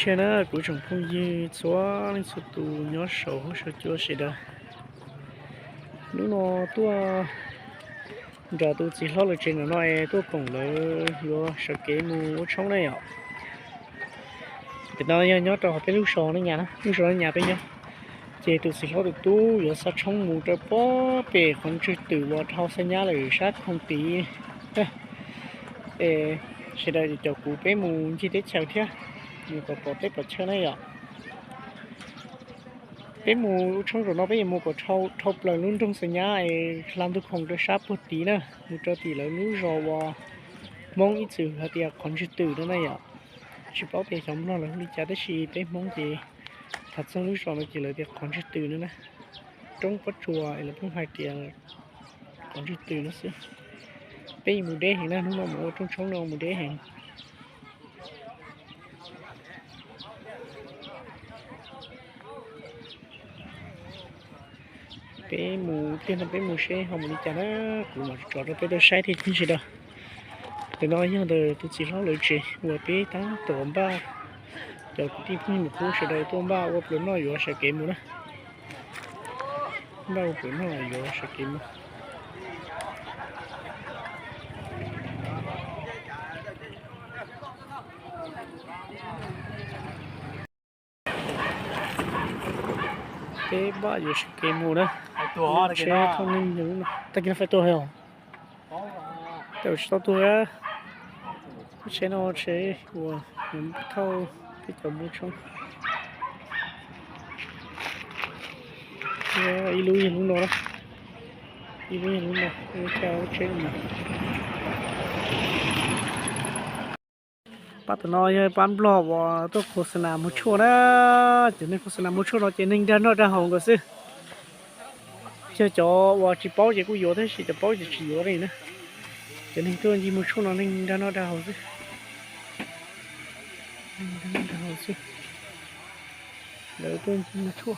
trên đó của trồng phong dê xóa lên số tù nhỏ sầu hỗ trợ chúa sẽ đó nếu nó tua giờ tôi chỉ lo là trên nó nói tôi còn là vô sợ kế mua sống này ạ từ đó nhớ cho họ tới lúc sò nó nhà đó lúc sò nó nhà tới nhá chị tôi chỉ lo được tu giờ sát sống mua cho bó bể còn chưa từ vào thao xe nhà lại sát không tí sẽ đây cho cụ bé mua chi tiết chào thế nhiều có bỏ tết vào chơi này ạ bé mua trong rồi nó bé mua có thâu thâu là luôn trong xe nhà làm được không được sát một tí nữa mua cho tí là luôn rồi vào mong ít sự là tiệc còn chưa từ nữa này ạ chỉ bảo bé sống nó là đi trả tới gì bé mong gì thật sự lúc rồi nó chỉ là tiệc còn chưa từ nữa nè trong bắt chùa là cũng hai tiệc còn chưa từ nữa xíu bé mua đế hiện nay nó mua trong sống đâu mua đế hiện bé mù tiên là bé mù xe không đi chả nó cũng mà trò đó bé đôi sai thì như thế đó từ nói nhá từ tôi chỉ nói lời chị vừa bé ta tôm ba giờ cũng đi phun một phút sẽ đây tôm ba vừa lớn nói vừa sẽ kiếm nữa ba vừa lớn nói vừa sẽ kiếm bé ba vừa sẽ kiếm nữa xe không nên những ta kia phải tôi hiểu tôi sao tôi á xe nó xe của mình thâu cái chỗ mua trong ilu luôn đó ilu luôn đó theo trên mà bắt đầu nói bán blog và tôi có sản phẩm một chỗ đó cho nên có sản phẩm một chỗ đó cho nên ra nó ra hồng cái gì cho và chỉ bảo chỉ có yếu thế chỉ bảo chỉ yếu này nữa cho nên tôi chỉ một chỗ nó nên ra nó ra hồng chứ ra hồng chứ đợi tôi chỉ một chỗ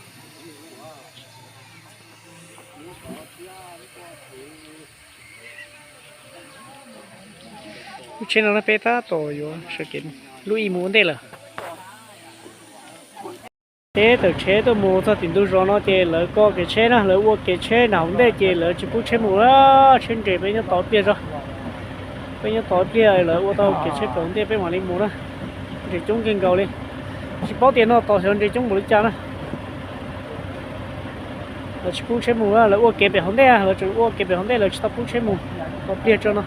trên nó bé ta to rồi sự kiện lui muốn đây là thế từ chế tôi mua cho tiền tôi rồi nó chơi lỡ có cái chế nó lỡ qua cái chế nào cũng đây chơi lỡ chỉ bút chế mua đó trên trời bây giờ tỏi bia rồi bây giờ tỏi bia lỡ qua tao cái chế cũng đây bên ngoài đi mua đó thì chúng kiên cầu đi chỉ báo tiền nó tỏi hơn thì chúng mua đi cha nó lỡ chỉ bút chế mua lỡ qua cái bên hôm đây lỡ chỉ qua cái bên hôm đây lỡ chỉ tao bút chế mua tỏi bia cho nó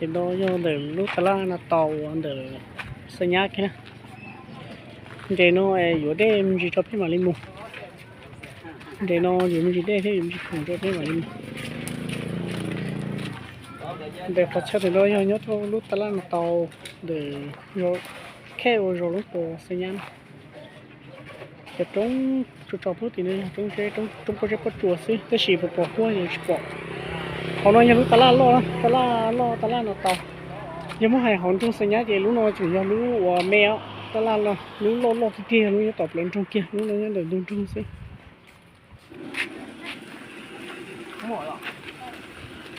thì đó do để lúc ta là tàu để xây nhà kia để nó ở đây mình chỉ cho phép mà lên mua để nó gì mình chỉ để thế mình chỉ không cho phép mà lên để phát triển thì đó do nhớ cho lúc ta là tàu để rồi khéo rồi lúc của xây nhà để trong cho phút thì này trong có cái chùa xí cái gì phải bỏ qua gì bỏ họ nói như lúc ta la nó tàu nhưng mà hay hòn trong xây nhà thì lúc nó chỉ là lúc mèo ta la lúc lo cái kia lúc tập lên trong kia lúc nó để luôn trong xí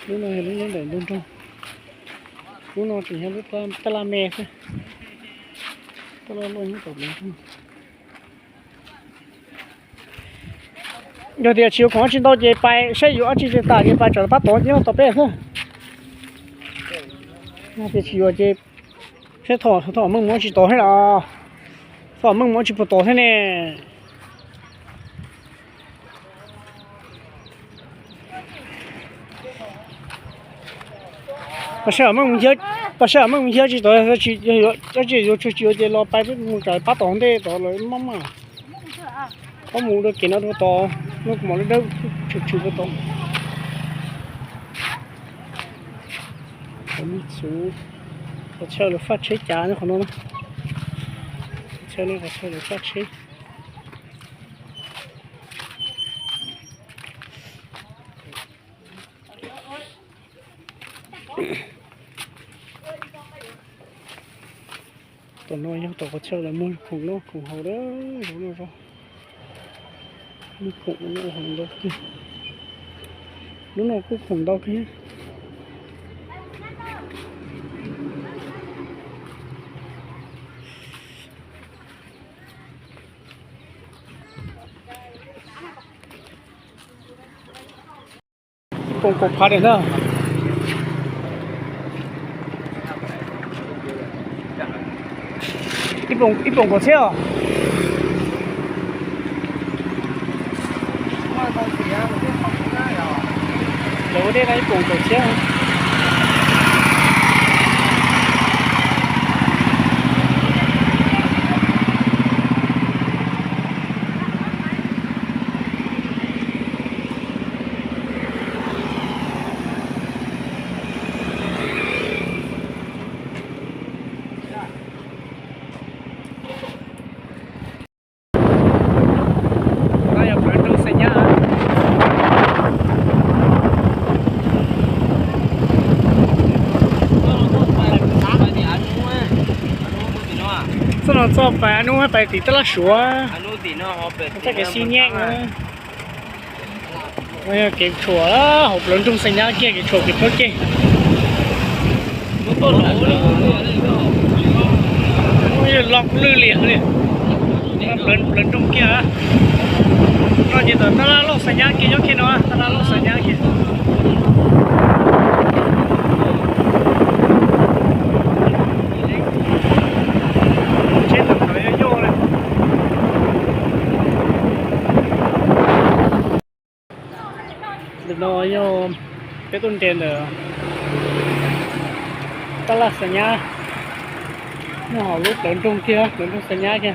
lúc này lúc nó để luôn trong lúc nó chỉ là lúc ta la mè thôi ta la luôn tập lên trong giờ thì chiều khoảng trên đó về bài sẽ có chỉ là tại về bài trở bắt tổ nhớ tập bé thôi giờ thì chiều về sẽ thọ mông muốn chỉ tổ hết à thọ mông muốn chỉ bắt tổ thế nè bây giờ mông giờ chỉ tổ chỉ chiều về lo bài với một cái bắt tổ thế tổ rồi mắm mà có mua được cái nó to nó mà nó đâu chụp cái to mình xuống và chơi là phát chế trả nó còn nó chơi nó chơi là phát chế tụi nó nhau tụi có chơi là mua cùng nó cùng hầu đó rồi Đi khủng nó hỏng đâu kia. Lúc nào cũng hỏng đâu kia. Cùng cục phá đến đó. Ít bổng có xe à? Đâu đây là ít bổng có xe à? Sao nó cho phải anh nuôi phải tí tất là sủa chắc cái xi nhẹ nữa bây giờ cái chùa đó hộp lớn trong sân nhà kia cái chùa cái phước kia bây giờ lọc lư liền này lớn trong kia á nó chỉ tới tất là lọc sân nhà kia cho kia nó tất là lọc sân nhà kia nó vô cái tuần tiền rồi đó là sân nhà nó họ lúc lớn trong kia lớn trong sân nhà kia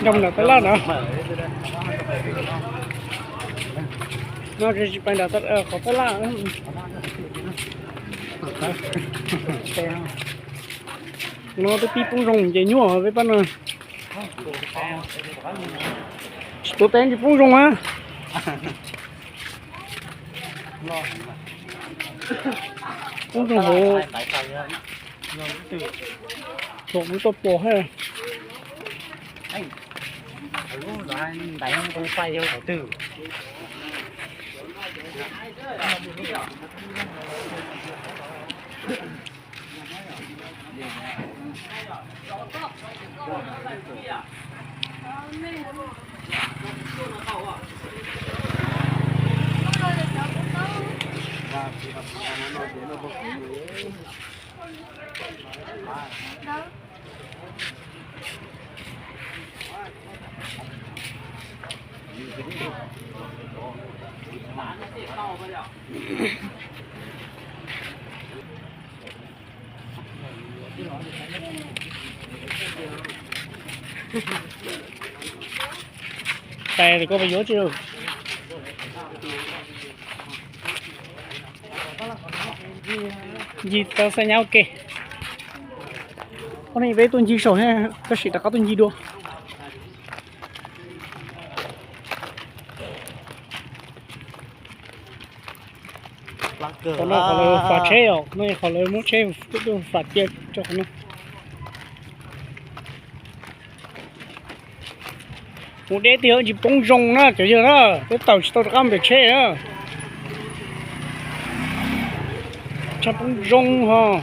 trong là tới là nữa nó chỉ phải đặt có tới là nó tới pi bung rong vậy nhua với bạn ơi tôi tên thì bung rong á bung rong hồ trộn với tôm bò hay đánh con phay theo từ Tè thì có bao nhiêu chưa? Gì tao sẽ nhau kì. Con này với tuần gì sổ hay có sĩ đã có tuần gì đua. Còn nó có lời phá chế rồi, nó có lời muốn chế được phá chế cho nó. Một đế tiêu chỉ bông rong đó, kiểu như đó, cái tàu chỉ tàu cam được chế đó. Chắc bông rong ha.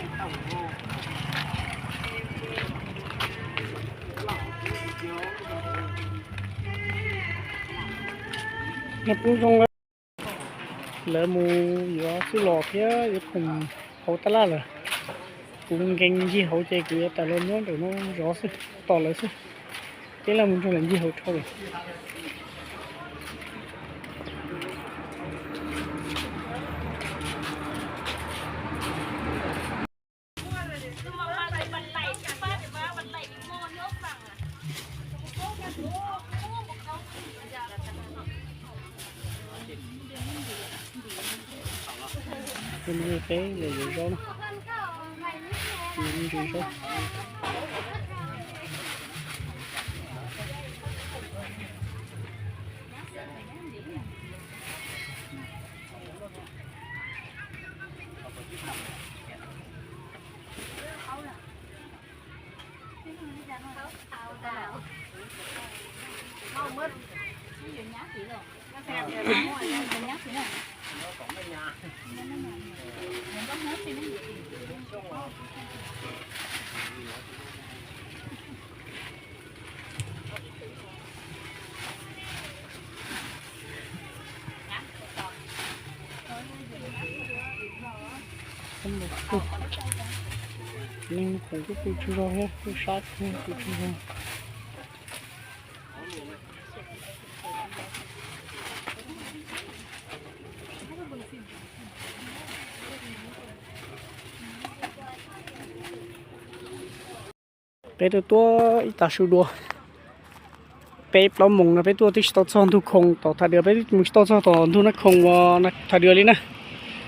Chắc bông rong đó. Lỡ mù gió xứ lọt kia, gió cùng hậu ta lá rồi. Cũng ghen gì hậu chế kia, ta lên nó rồi nó gió xứ, to lại xứ. Thế là mình cho làm gì hậu cho rồi. Mình như thế là rủi ro đó. Mình rủi ro. nên cũng có cụ chú rồi hết, cụ sát cụ chú rồi. Bây giờ tôi ít ta sưu đua. Bây giờ mông là bây giờ tôi sẽ chọn thu không, tao thay được bây giờ mình sẽ chọn thu nó không và nó thay được đi nè.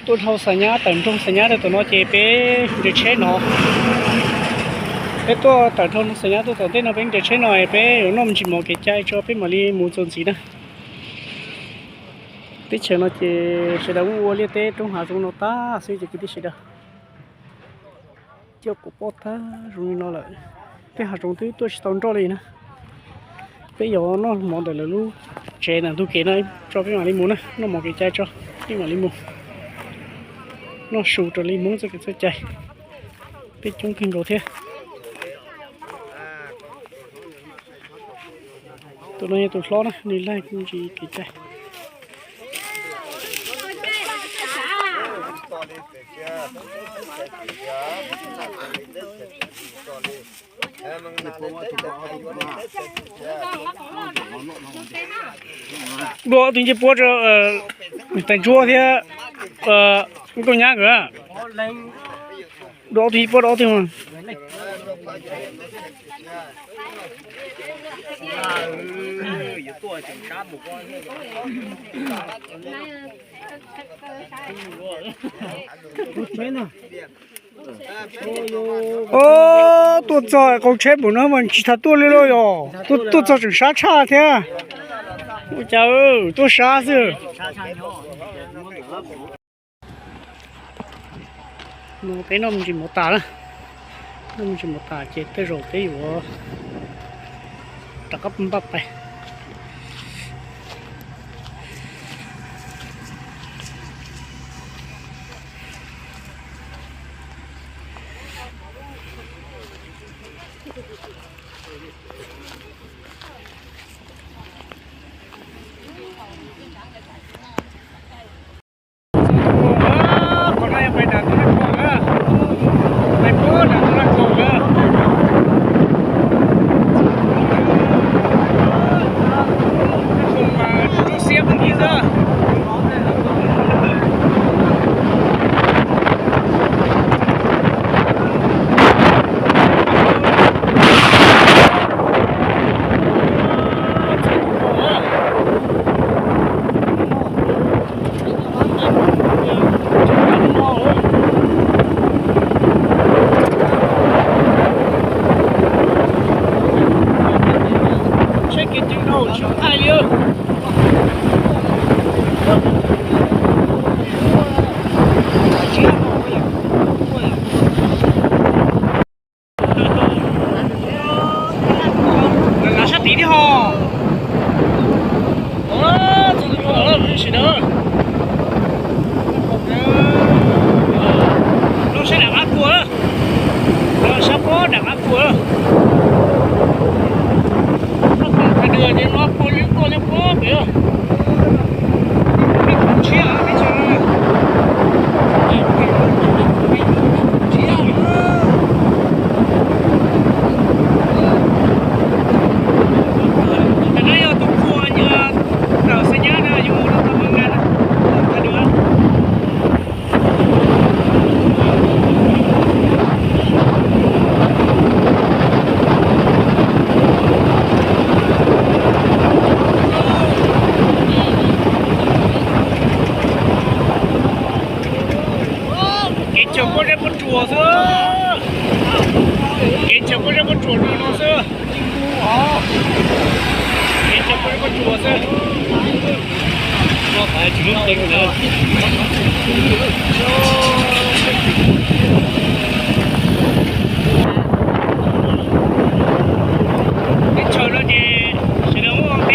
Tôi thâu sài nhá, tận trong sài nhá để tụi nó chế bé để chế nó. Bé tôi tận trong sài nhá tôi tụi nó bé để chế nó bé nó mình chỉ một cái chai cho bé mà đi mua trộn gì đó. Bé chế nó chế sẽ đóng mua liên tế trong hàng trong nó ta xây dựng cái gì đó. Chưa có bớt ta rồi nó lại. Bé hàng trong thứ tôi sẽ tận cho đi nè. Bây giờ nó món để là lu chế là tôi kể này cho bé mà đi mua nè, nó một cái chai cho bé mà đi mua. Nó sụt trở lên muốn cho cái sợi chạy biết chúng kinh đồ thế tụi này tụi lo này đi lại cũng chỉ cái chạy bộ thì chỉ bộ cho thành chua thế con nhá cơ đó thì bộ đó thì mà ô tôi cho con chết bữa nó mình chỉ thật tôi lên rồi tôi cho chừng sát cha thế ôi trời ơi tôi sát rồi nó cái nó mình chỉ một tả đó nó mình chỉ một tả chết tới rồi cái của đặc cấp bắp này chờ nó gì sẽ đúng không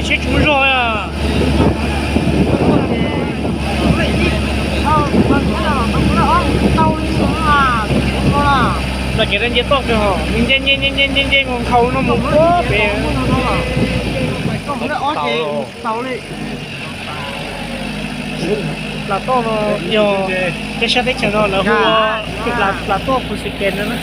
吃猪肉呀。là cái này tốt rồi hả? Mình ngon khâu nó một quá bè. Là to nó nhiều cái xe tách nó là hua là to của sự kiện nữa.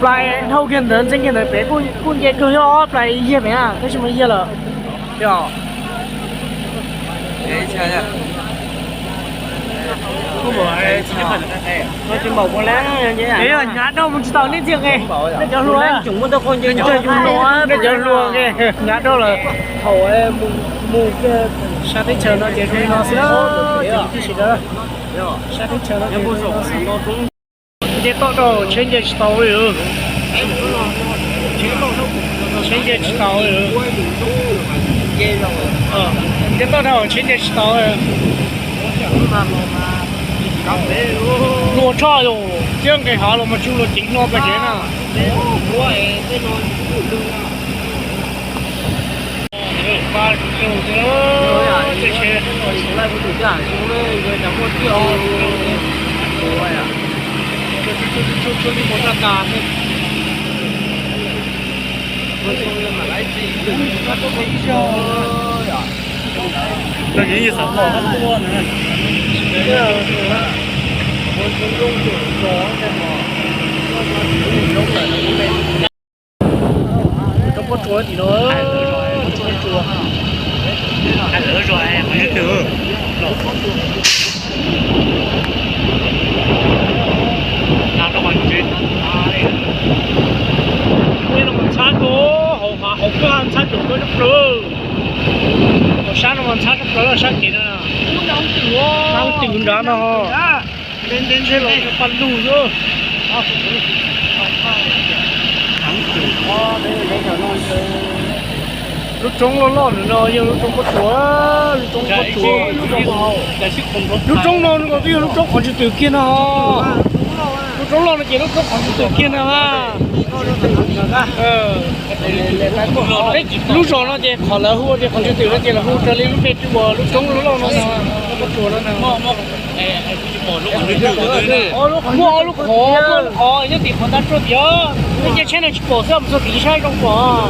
Lại hậu kiện đến trên cái này bé cũng cái cơ ho lại gì vậy à? Cái gì mà gì là? Dạ. Đấy chơi nha. Không phải chỉ phần này. Nó chỉ bảo con lẽ như này. Đấy là nhá đâu mình chỉ tao nên tiếng nghe. Nó cho luôn. Chúng nó không chơi nhỏ. Chơi chung nó, nó chơi luôn nghe. Nhá đâu là hậu em mua cái xe tách nó chơi chung nó sẽ cái gì đó. Xe tách nó chơi nó cũng cái tao đâu trên cái tàu rồi. Trên cái tàu rồi. Cái tao đâu trên cái tàu rồi. Lúa cho rồi, riêng cái há là mà chú là chính nó cái gì nè. Ba triệu nữa, cái gì? Chúng lại cũng đủ cả, chúng này người nhà mua tiêu. Chú đi một lần nào. Là cái gì sản phẩm rất多nữa. Trong con chuối thì nó chua. Ăn lỡ rồi, mà hết được. Nào nó còn chuyện Đây là một sáng đó, họ cứ ăn sáng chủ có chút rồi. Một sáng nó còn sáng chút rồi là sáng kia nè. Nó tỉnh đó nó. Đến xe lại nó bắn lù rồi. Lúc trống nó lon nữa, nhưng lúc trống có chúa, lúc trống có chúa, lúc trống nó có cái lúc trống còn chưa từ kia nào, lúc trống nó chỉ lúc trống còn chưa từ kia nào, lúc trống nó chỉ khỏi là hua chỉ còn chưa từ nó chỉ là hua trở lên lúc về chùa, lúc trống lúc lo nó có chùa nó nào. Mua lúc khó, nhất thì còn đang trộn nhớ, bây giờ trên này chỉ bỏ ra một số tí sai trong quả.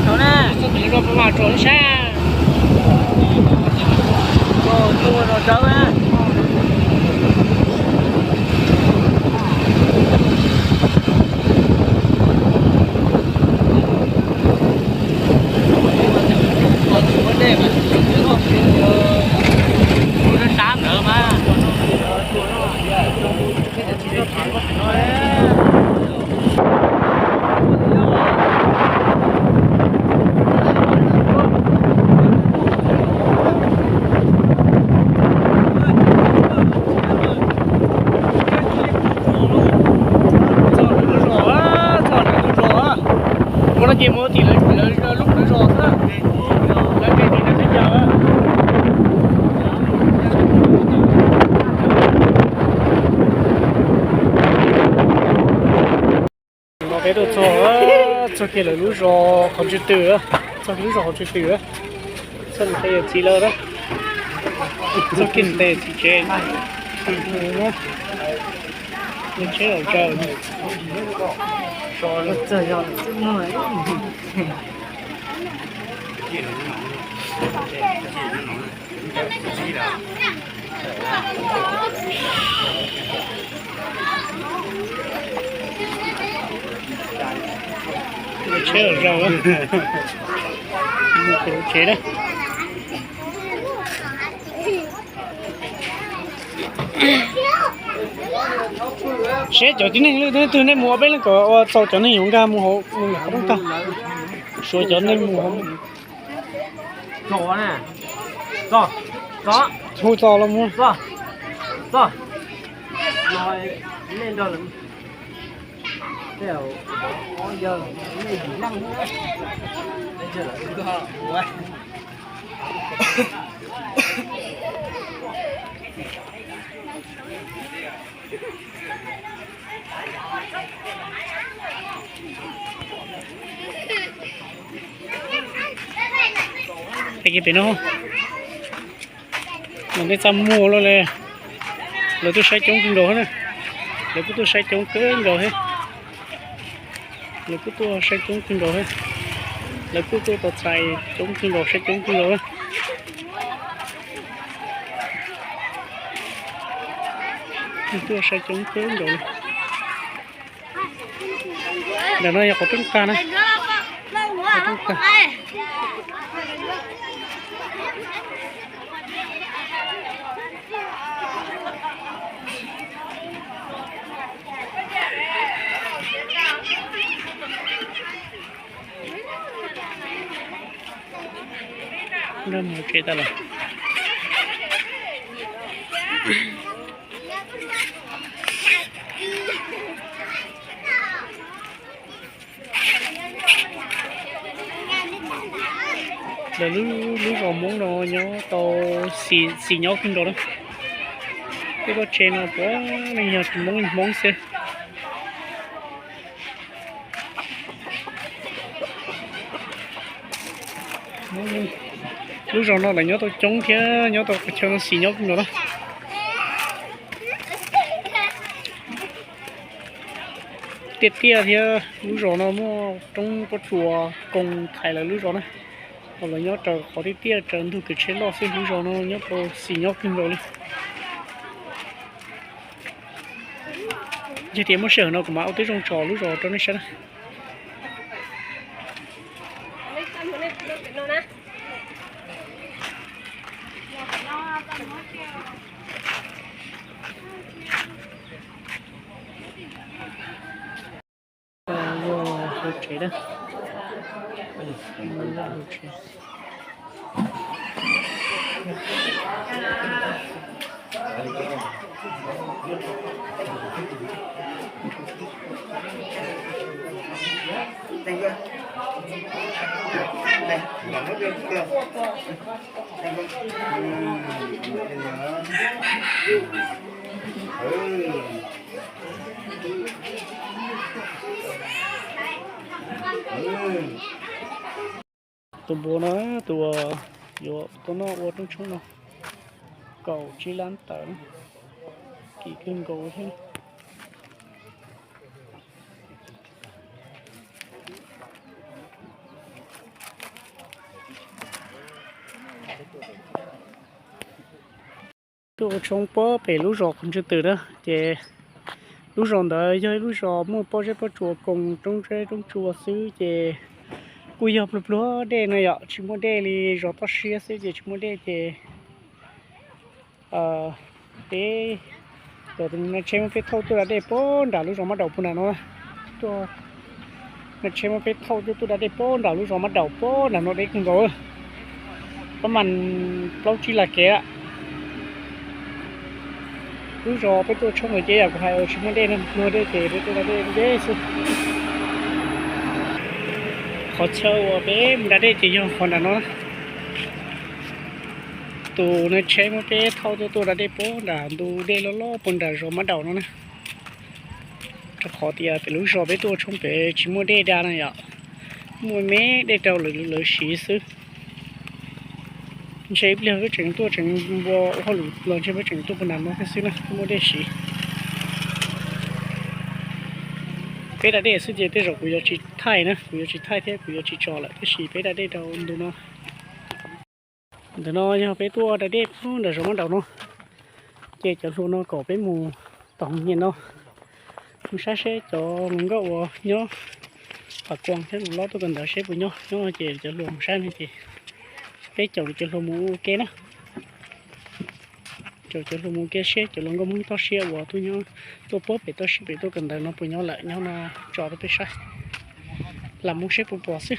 Sao tự nhiên mà trốn xa. Rồi trở ra. Tám nữa mà. Nó chỉ mua thì lấy lúc nó rồi đó. Lấy cái thì nó sẽ chờ á. Nó cái đồ cho kia là lúc rồi không chịu từ á, cho lúc rồi không chịu từ á, xong cái gì chỉ lơ đó, cho kinh tế chỉ chơi, mình chơi ở chơi. Rồi nó chơi rồi, nó ấy. Mình chơi ở rau á, mình chơi đấy. Sẽ cho tí này từ này mua bên là có sau cho này dùng ra mua hộ mua nào không ta, số cho này mua không. Rõ nè, rõ, rõ. Thôi to lắm mua. Rõ, rõ. Rồi lên đó là đều có giờ này chỉ năng nữa. Đây chưa là cứ ho. Ui. cái bên nó mình đi chăm mua luôn này rồi tôi sẽ chống đồ nữa rồi tôi sẽ chống cưới đồ hết rồi tôi sẽ chống đồ hết rồi tôi tập xài chống đồ sẽ chống đồ hết tôi sẽ chống cưới đồ để nó có trứng cá này nó một chế ta là để lú vào món nó nhớ tàu xì nhớ kinh đồ đó cái đó trên nó có mình nhớ món xe lúc rồi nó là nhớ tôi chống kia nhớ tôi cho nó xì nhớ kinh đồ đó tiết kia thì lúc rồi nó mua trong có chùa cùng thầy là lúc rồi này còn là nhớ trời khó đi tia trời thu cái chế lo xin lúc rồi nó nhớ tôi xì nhớ kinh đồ đi chỉ tiền mất sở nó cũng máu tới trong trò lúc rồi cho nó sẽ vô chế đó tụi bố nó tụi vô tụi nó ở trong chúng nó cầu chỉ lan tởn kỳ cưng cầu thế tụi trong bó bể lú rọ còn chưa từ đó thì lú rọ đợi chơi lú rọ mua bó chơi bó chùa cùng trong chùa xứ thì cùi hợp lúa lúa đê này ạ chỉ mua đê thì rõ to xía xí chỉ mua đê thì đê rồi thì nó chơi một cái thâu tôi đã đê bốn đảo lúa rõ mắt đầu bốn nó tôi nó chơi một cái thâu tôi đã đê bốn đảo lúa rõ mắt đầu bốn nó đấy cũng rồi có mình lâu chỉ là kẻ lúa rõ cái tôi trong người chơi à của hai chỉ mua đê nên mua đê thì tôi đã đê xí khó chơi bé đã đây chỉ cho còn là nó tụ nó chơi một cái thâu cho tôi đã đây bố đã tụ đây lo bún đã rồi bắt đầu nó nè cho khó thì phải lúc rồi bé tôi trong bé chỉ mua đây đa này ạ mua mấy đây đâu lử xí xứ chơi bây giờ cái chuyện tôi chuyện vô họ lần chơi với chuyện tôi bún làm nó cái xứ nè mua đây xí cái đã để sử dụng để rồi bây giờ chỉ thay nữa bây giờ chỉ thay thế bây giờ chỉ cho lại cái gì cái đã để đầu nó nhau cái tua đã để nó để rồi bắt đầu nó chơi cho luôn nó có cái mù tổng nhiên nó chúng sẽ cho mình có nhớ và quăng thế lo tôi cần đợi xếp với nhau nó chơi cho luôn sáng này thì cái chậu cho luôn mù cái đó cho luôn mù cái xếp cho luôn có muốn to xếp vào tôi nhớ tôi bóp để tôi cần đợi nó với nhau lại nhau là cho tôi sai làm muốn xếp của bỏ xí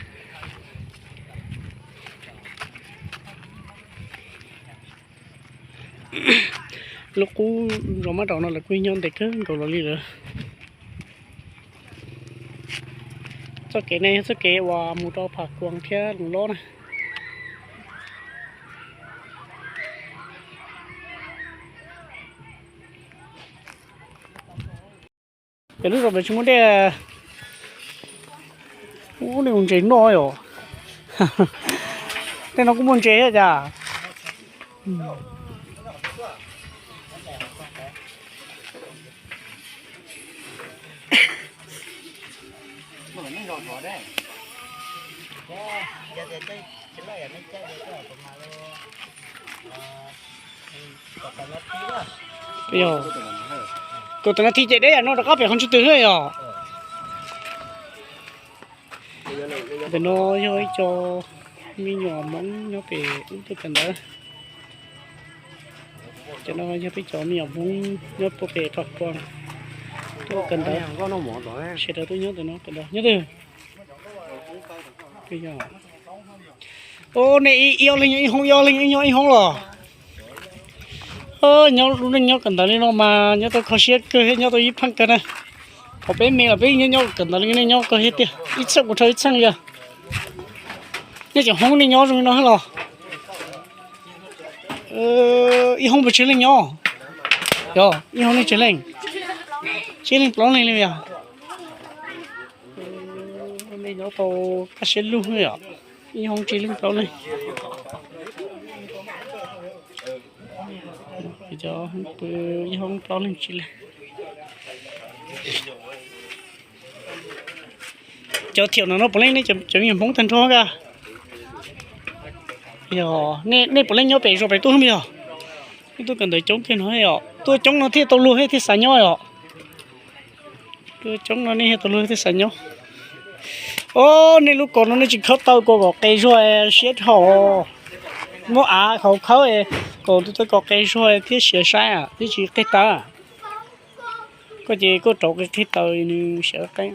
lúc cú rồi bắt đầu nó là quy nhon để cứ rồi là đi rồi cho cái này cho cái và một đôi phạt quăng theo lúa này cái lúc rồi chúng muốn đây ô này cũng chín rồi thế nó cũng muốn chế hết à. Bây giờ cô tụi nó thi chạy đấy à, nó đã có phải không chút từ hơi à. Để nó hơi cho mi nhỏ móng nó về tôi cần đó cho nó cho cái chó mi nhỏ móng nó có về thật con tôi cần đó sẽ đó tôi nhớ từ nó cần đó nhớ từ bây giờ ô này yêu linh không yêu linh yêu không lo nhau lúc này nhau cần đó nên nó mà nhau tôi khó xếp cơ hết nhau tôi ít phăng cái này họ bé mẹ là bé nhau cần đó nên nhau có hết đi ít sắc một thời ít sang giờ nhớ chỉ không nên nhau rồi nó hết rồi ít không bị chơi lên nhau rồi ít không nên chơi lên plong lên bây giờ nên nhau tàu cá sấu luôn rồi ạ ít không chơi lên plong lên bây giờ ít không plong lên chơi lên cho thiểu nó bỏ lên đấy chấm điểm bóng thần thua cả giờ nè bỏ lên nhau bể rồi bể tôi không biết tôi cần tới chống cái nó hay tôi chống nó thì tôi luôn hết thì xả nhau tôi chống nó này tôi luôn thì xả nhau ô nè lúc còn nó chỉ khớp tao có cây rồi xét họ mua không khâu ấy còn tôi có cây rồi thì sửa sai à thì chỉ cái ta có gì có trộn cái thiết tao như sửa cái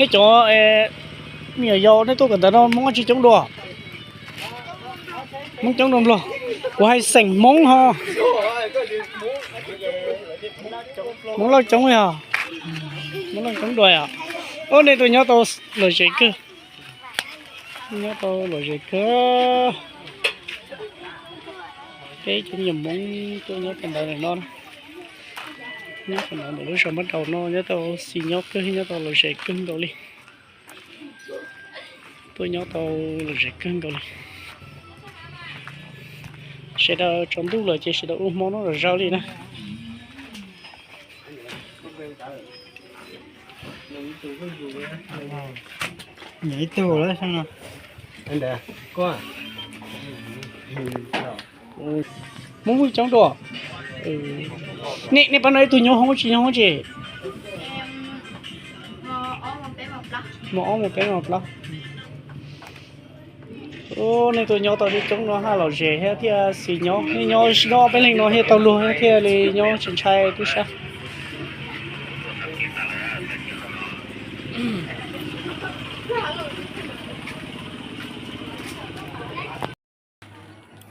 cái chỗ nhiều dầu nó tôi cần tới nó món chỉ chống đùa món chống đùa luôn của hai sành món ha món lo chống à món lo chống đùa à ô này tôi nhớ tôi lời gì cơ nhớ tôi lời gì cơ cái chủ nhiệm món tôi nhớ cần tới này non nhớ cần tới để lúc sau bắt đầu nó nhớ tôi xin nhớ cơ nhớ tôi lời gì cưng đầu đi tôi nhớ tàu là rẻ cân rồi sẽ đã trong túi rồi chỉ sẽ đã ôm món nó rồi rau đi nè nhảy tiêu đấy xem nào anh đẹp có muốn vui trong đồ nè bạn ơi tôi nhớ không có gì một bé một lắm ô này tôi nhớ tao đi chống nó hai lò rẻ hết thì xì nhớ nó bên này nó hết tao luôn hết thì là nhớ chân trai tôi sao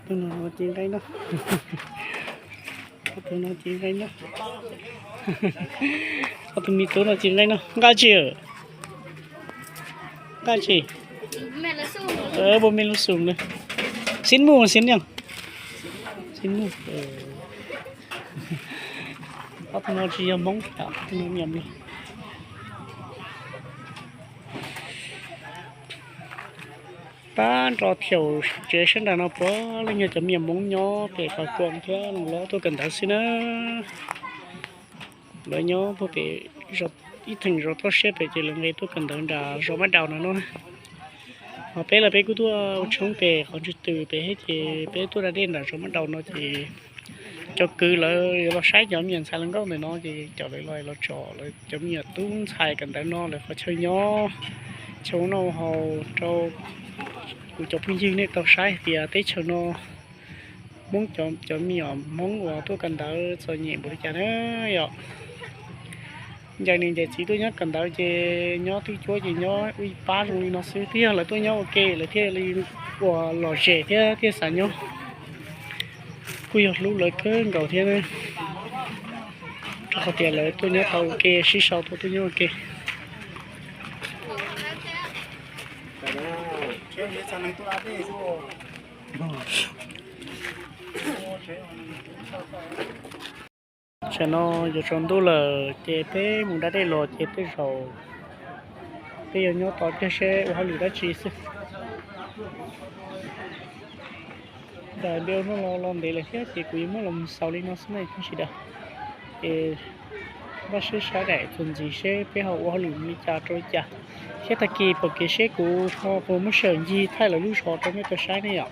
tôi nói chuyện cái nó tôi nói chuyện cái nó tôi mi tôi nói chuyện cái nó cái gì bố mình lúc sùng này xin nhỉ xin mua tôi nói chỉ mong tôi nói nhầm luôn ta trò thiểu chế sinh ra nó có lên như chấm nhầm mong nhỏ để khỏi cuộn thế nó tôi cần thử xin á bởi nhỏ tôi bị rồi ít thành rồi tôi xếp về chỉ là ngày tôi cần thử đã rồi bắt đầu nó họ bé là bé của tôi chống bé còn chỉ từ bé hết thì bé tôi đã đến là rồi bắt đầu nó thì cho cứ là nó sai nhóm nhận sai lần gốc này nó thì cho lại loài nó trò lại giống như tung xài cần tới nó lại phải chơi nhỏ chống nó hầu trâu của chụp cái dương này tao sai thì tết cho nó muốn cho miệng muốn của tôi cần tới rồi nhẹ bữa chả nữa vậy giờ này giờ chỉ tôi nhớ cần tới chơi nhớ tôi chúa gì nhớ uy ba rồi nó xíu thế là tôi nhớ ok là thế là của lò rẻ thế sản nhớ quy hoạch lũ lợi cơn cầu thế này có tiền là tôi nhớ tàu ok xí sau tôi nhớ ok cho nó giờ trong đó là chế thế muốn đã đây là chế thế rồi bây giờ nhớ tao cái xe họ lựa đã chỉ sức đại biểu nó lo để là hết thì quý mà làm sau đi nó sẽ này cũng chỉ được thì bác sĩ sẽ đại tuần gì sẽ bây giờ họ lựa mi cha trôi cha sẽ ta kỳ bởi cái xe của họ vừa mới sợ gì thay là lúc họ trong cái sai này ạ